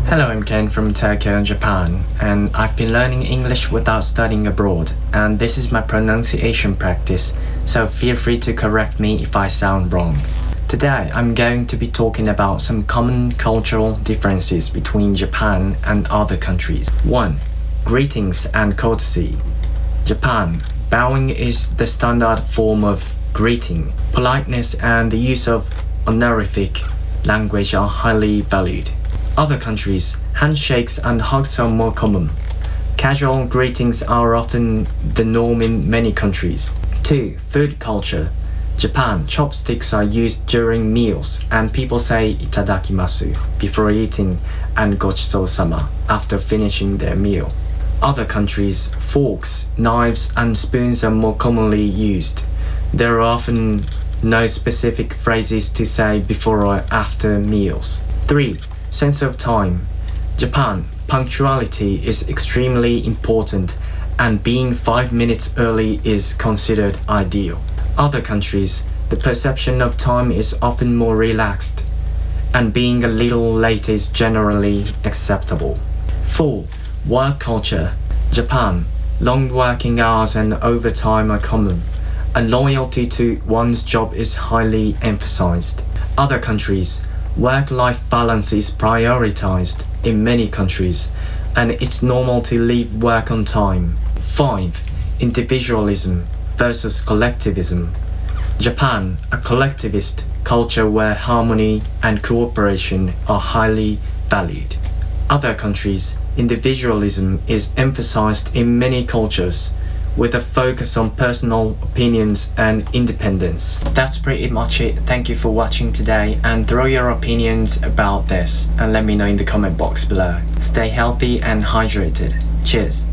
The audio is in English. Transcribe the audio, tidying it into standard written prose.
Hello, I'm Ken from Tokyo, Japan, and I've been learning English without studying abroad, and this is my pronunciation practice, so feel free to correct me if I sound wrong. Today, I'm going to be talking about some common cultural differences between Japan and other countries. 1. Greetings and courtesy. Japan, bowing is the standard form of greeting. Politeness and the use of honorific language are highly valued. Other countries, handshakes and hugs are more common. Casual greetings are often the norm in many countries. 2. Food culture. Japan, chopsticks are used during meals, and people say itadakimasu before eating and gochisousama after finishing their meal. Other countries, forks, knives and spoons are more commonly used. There are often no specific phrases to say before or after meals. 3. Sense of time. Japan, punctuality is extremely important, and being 5 minutes early is considered ideal. Other countries, the perception of time is often more relaxed, and being a little late is generally acceptable. 4. Work culture. Japan, long working hours and overtime are common, and loyalty to one's job is highly emphasized. Other countries, work-life balance is prioritized in many countries, and it's normal to leave work on time. 5. Individualism versus collectivism. Japan, a collectivist culture where harmony and cooperation are highly valued. Other countries, individualism is emphasized in many cultures, with a focus on personal opinions and independence. That's pretty much it. Thank you for watching today, and throw your opinions about this and let me know in the comment box below. Stay healthy and hydrated. Cheers.